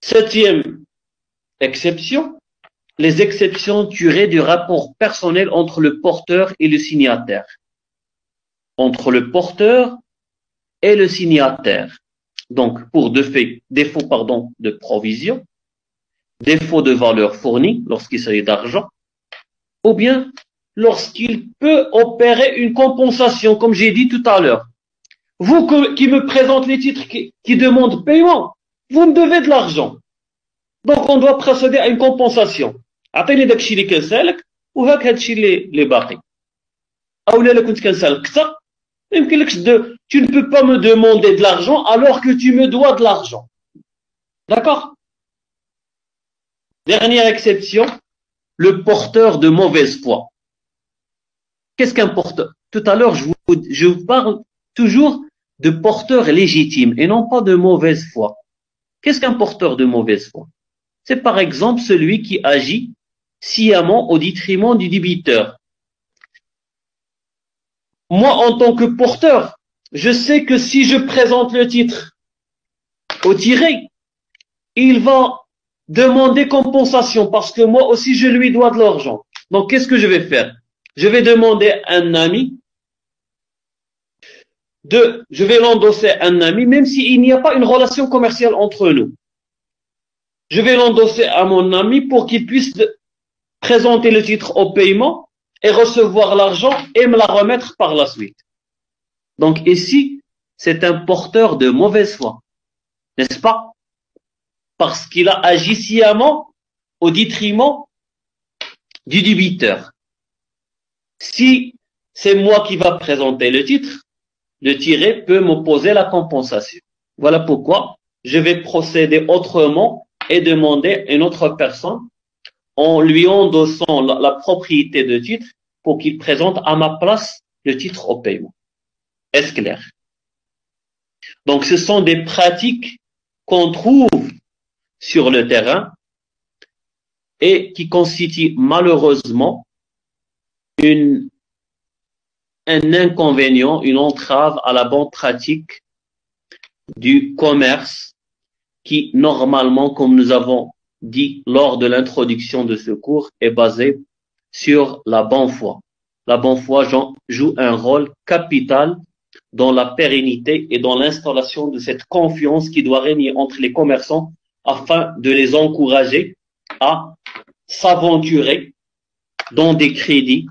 Septième exception, les exceptions tirées du rapport personnel entre le porteur et le signataire. Entre le porteur et le signataire. Donc, pour défaut de provision, défaut de valeur fournie lorsqu'il s'agit d'argent, ou bien lorsqu'il peut opérer une compensation, comme j'ai dit tout à l'heure. Vous qui me présentez les titres qui demandent paiement, vous me devez de l'argent. Donc, on doit procéder à une compensation. عطيني داك الشيء اللي كنسالك وهاك هاد الشيء اللي باقي. اولا الا كنت كنسالك كثر ما يمكنلكش tu ne peux pas me demander de l'argent alors que tu me dois de l'argent. D'accord? Dernière exception, le porteur de mauvaise foi. Qu'est-ce qu'un porteur? Tout à l'heure, je vous parle toujours de porteur légitime et non pas de mauvaise foi. Qu'est-ce qu'un porteur de mauvaise foi? C'est par exemple celui qui agit sciemment au détriment du débiteur. Moi, en tant que porteur, je sais que si je présente le titre au tiré, il va demander compensation parce que moi aussi je lui dois de l'argent. Donc, qu'est-ce que je vais faire? Je vais demander à un ami je vais l'endosser à un ami, même s'il n'y a pas une relation commerciale entre nous. Je vais l'endosser à mon ami pour qu'il puisse présenter le titre au paiement et recevoir l'argent et me la remettre par la suite. Donc ici, c'est un porteur de mauvaise foi, n'est-ce pas? Parce qu'il a agi sciemment au détriment du débiteur. Si c'est moi qui va présenter le titre, le tiré peut m'opposer la compensation. Voilà pourquoi je vais procéder autrement et demander à une autre personne en lui endossant la propriété de titre pour qu'il présente à ma place le titre au paiement. Est-ce clair? Donc, ce sont des pratiques qu'on trouve sur le terrain et qui constituent malheureusement un inconvénient, une entrave à la bonne pratique du commerce qui, normalement, comme nous avons dit lors de l'introduction de ce cours, est basé sur la bonne foi. La bonne foi joue un rôle capital dans la pérennité et dans l'installation de cette confiance qui doit régner entre les commerçants afin de les encourager à s'aventurer dans des crédits,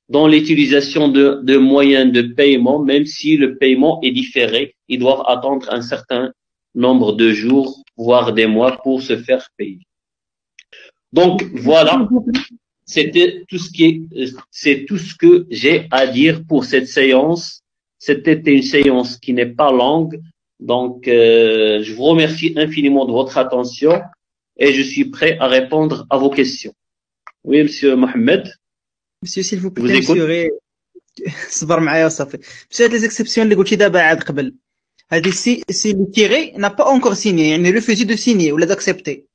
dans l'utilisation de moyens de paiement, même si le paiement est différé, ils doivent attendre un certain nombre de jours, voire des mois pour se faire payer. Donc, voilà. C'est tout ce que j'ai à dire pour cette séance. C'était une séance qui n'est pas longue. Donc, je vous remercie infiniment de votre attention et je suis prêt à répondre à vos questions. Oui, monsieur Mohamed. Monsieur, s'il vous plaît, monsieur, صبر معايا وصافي. Monsieur, les exceptions اللي قلتي دابا عاد قبل. هذه si le tiré n'a pas encore signé, يعني refusé de signer ولا d'accepter.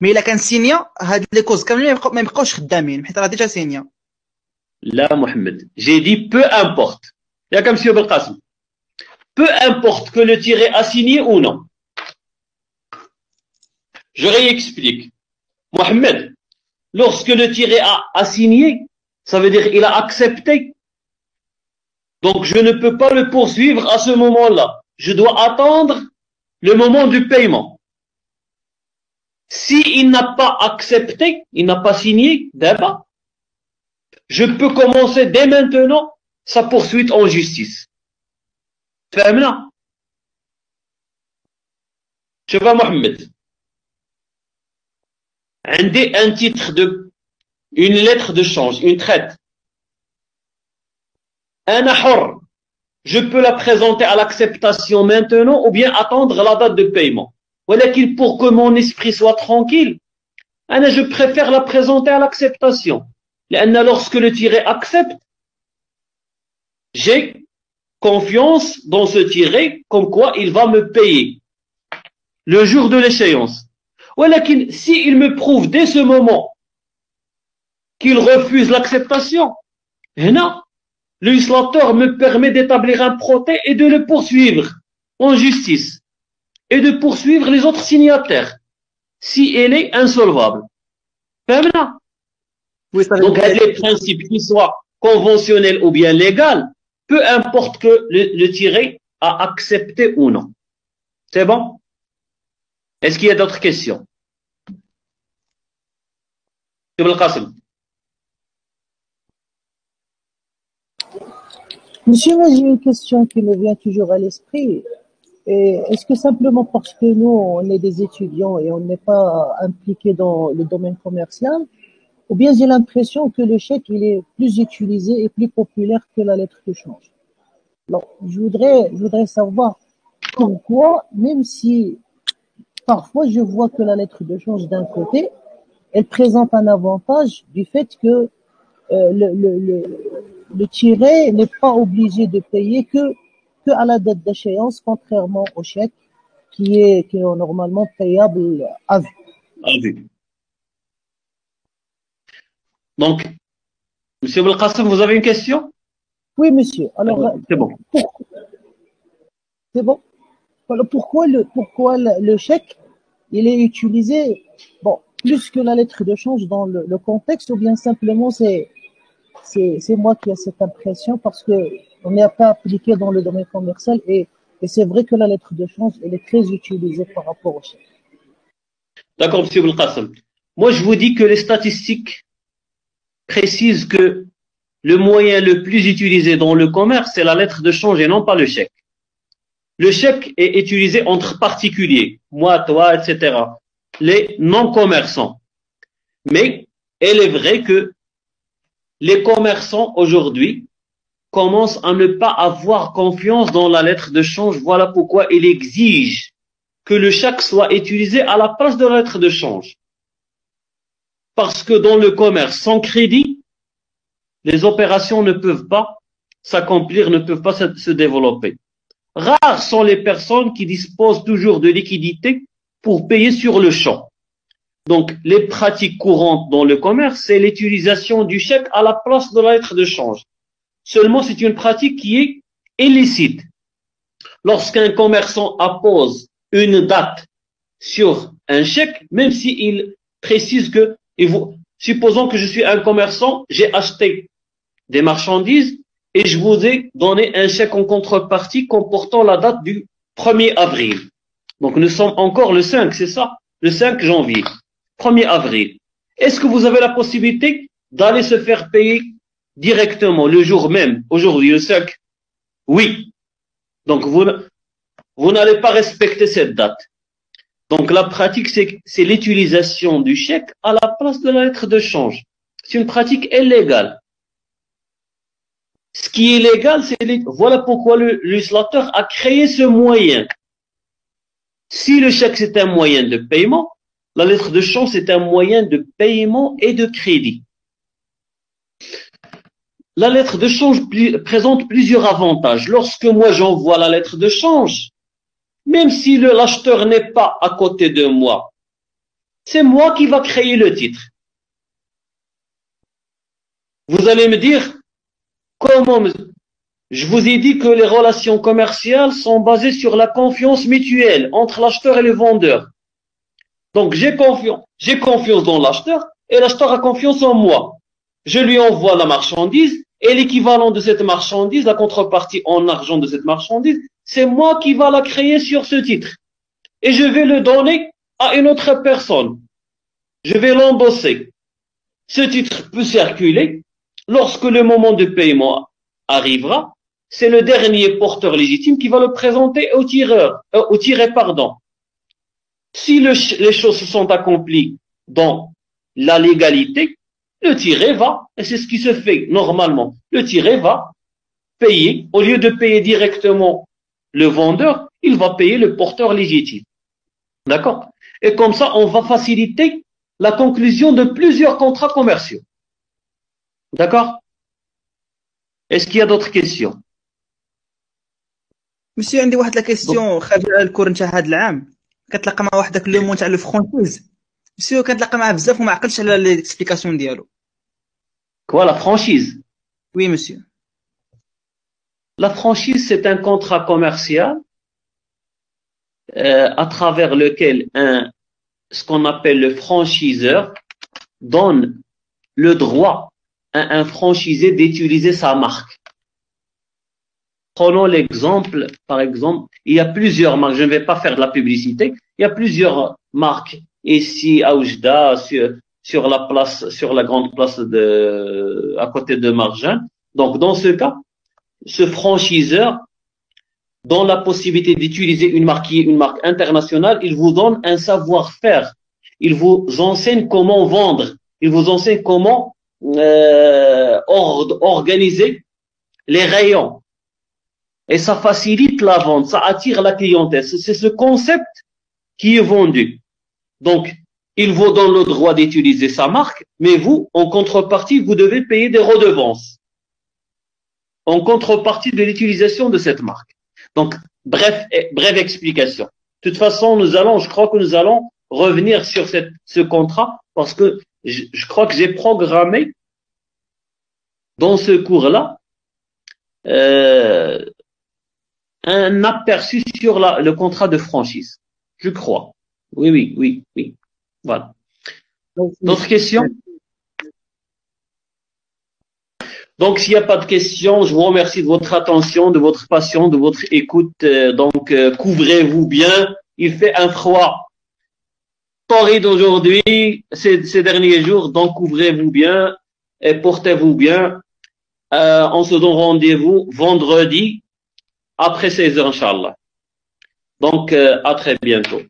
Mais il a qu'un signe, هاد les causes كاملين ما يبقاوش خدامين حيت راه ديجا سينيا. لا محمد, j'ai dit peu importe. ياك monsieur Belkacem. Peu importe que le tiré a signé ou non. Je réexplique. Mohamed, lorsque le tiré a signé, ça veut dire il a accepté. Donc je ne peux pas le poursuivre à ce moment-là. Je dois attendre le moment du paiement. S'il n'a pas accepté, il n'a pas signé, d'abord, je peux commencer dès maintenant sa poursuite en justice. فهمنا؟ شوف محمد. عندي un titre une lettre de change, une traite. أنا حر. Je peux la présenter à l'acceptation maintenant ou bien attendre la date de paiement. ولكن pour que mon esprit soit tranquille, je préfère la présenter à l'acceptation. لأن lorsque le tiré accepte, j'ai confiance dans ce tiré comme quoi il va me payer le jour de l'échéance. ولكن s'il me prouve dès ce moment qu'il refuse l'acceptation, هنا le législateur me permet d'établir un procès et de le poursuivre en justice et de poursuivre les autres signataires si elle est insolvable. فهمنا؟ Oui, ça Donc, les principes, qu'ils soient conventionnels ou bien légaux, peu importe que le tiré a accepté ou non. C'est bon? Est-ce qu'il y a d'autres questions? Ibn Qasim. Monsieur, moi j'ai une question qui me vient toujours à l'esprit. Est-ce que simplement parce que nous, on est des étudiants et on n'est pas impliqués dans le domaine commercial, ou bien j'ai l'impression que le chèque, il est plus utilisé et plus populaire que la lettre de change. Alors, je voudrais savoir pourquoi, même si parfois je vois que la lettre de change d'un côté, elle présente un avantage du fait que le tiré n'est pas obligé de payer que à la date d'échéance, contrairement au chèque qui est normalement payable à vie. À vue. Donc, Monsieur Ibn Qasim, vous avez une question? Oui, monsieur. Alors, C'est bon. c'est bon. Alors, pourquoi le chèque, il est utilisé, bon, plus que la lettre de change dans le contexte, ou bien simplement c'est moi qui ai cette impression parce que on n'est pas appliqué dans le domaine commercial et c'est vrai que la lettre de change, elle est très utilisée par rapport au chèque. D'accord, Monsieur Ibn Qasim. Moi, je vous dis que les statistiques précisent que le moyen le plus utilisé dans le commerce, c'est la lettre de change et non pas le chèque. Le chèque est utilisé entre particuliers, moi, toi, etc. Les non-commerçants. Mais il est vrai que les commerçants aujourd'hui commencent à ne pas avoir confiance dans la lettre de change. Voilà pourquoi ils exigent que le chèque soit utilisé à la place de la lettre de change. Parce que dans le commerce sans crédit, les opérations ne peuvent pas s'accomplir, ne peuvent pas se développer. Rares sont les personnes qui disposent toujours de liquidités pour payer sur le champ. Donc, les pratiques courantes dans le commerce, c'est l'utilisation du chèque à la place de la lettre de change. Seulement, c'est une pratique qui est illicite. Lorsqu'un commerçant appose une date sur un chèque, même s'il précise que, supposons que je suis un commerçant, j'ai acheté des marchandises et je vous ai donné un chèque en contrepartie comportant la date du 1er avril. Donc nous sommes encore le 5, c'est ça? Le 5 janvier. 1er avril. Est-ce que vous avez la possibilité d'aller se faire payer directement le jour même, aujourd'hui le 5? Oui. Donc vous n'allez pas respecter cette date. Donc la pratique, c'est l'utilisation du chèque à la place de la lettre de change. C'est une pratique illégale. Ce qui est légal, voilà pourquoi le législateur a créé ce moyen. Si le chèque c'est un moyen de paiement, la lettre de change c'est un moyen de paiement et de crédit. La lettre de change présente plusieurs avantages. Lorsque moi j'envoie la lettre de change, même si l'acheteur n'est pas à côté de moi, c'est moi qui va créer le titre. Vous allez me dire, comment? Je vous ai dit que les relations commerciales sont basées sur la confiance mutuelle entre l'acheteur et le vendeur. Donc j'ai confiance dans l'acheteur et l'acheteur a confiance en moi. Je lui envoie la marchandise et l'équivalent de cette marchandise, la contrepartie en argent de cette marchandise, c'est moi qui va la créer sur ce titre. Et je vais le donner à une autre personne. Je vais l'endosser. Ce titre peut circuler. Lorsque le moment de paiement arrivera, c'est le dernier porteur légitime qui va le présenter au tiré. Si les choses se sont accomplies dans la légalité, le tiré va, et c'est ce qui se fait normalement, le tiré va payer, au lieu de payer directement le vendeur, il va payer le porteur légitime. D'accord? Et comme ça, on va faciliter la conclusion de plusieurs contrats commerciaux. D'accord? Est-ce qu'il y a d'autres questions? مسيو عندي واحد لا كيسيون خارجه على الكور نتاع هذا العام كتلاقى مع واحد داك لو مون تاع لو فرونشيز مسيو كنتلاقى معاه بزاف وما عقلش على ليكسبليكاسيون ديالو. Quoi, la franchise? Oui monsieur. La franchise, c'est un contrat commercial à travers lequel ce qu'on appelle le franchiseur donne le droit à un franchisé d'utiliser sa marque. Prenons l'exemple, par exemple, il y a plusieurs marques, je ne vais pas faire de la publicité, il y a plusieurs marques ici à Oujda, sur la place, sur la grande place à côté de Marjan. Donc, dans ce cas, ce franchiseur donne la possibilité d'utiliser une marque qui est une marque internationale, il vous donne un savoir-faire. Il vous enseigne comment vendre. Il vous enseigne comment organiser les rayons. Et ça facilite la vente, ça attire la clientèle. C'est ce concept qui est vendu. Donc, il vous donne le droit d'utiliser sa marque, mais vous, en contrepartie, vous devez payer des redevances. En contrepartie de l'utilisation de cette marque. Donc, bref explication. De toute façon, je crois que nous allons revenir sur ce contrat parce que je crois que j'ai programmé dans ce cours-là un aperçu sur le contrat de franchise. Je crois. Oui. Voilà. D'autres questions? Donc, s'il n'y a pas de questions, je vous remercie de votre attention, de votre patience, de votre écoute. Donc, couvrez-vous bien. Il fait un froid torride aujourd'hui, ces derniers jours. Donc, couvrez-vous bien et portez-vous bien. On se donne rendez-vous vendredi après 16h, Inch'Allah. Donc, à très bientôt.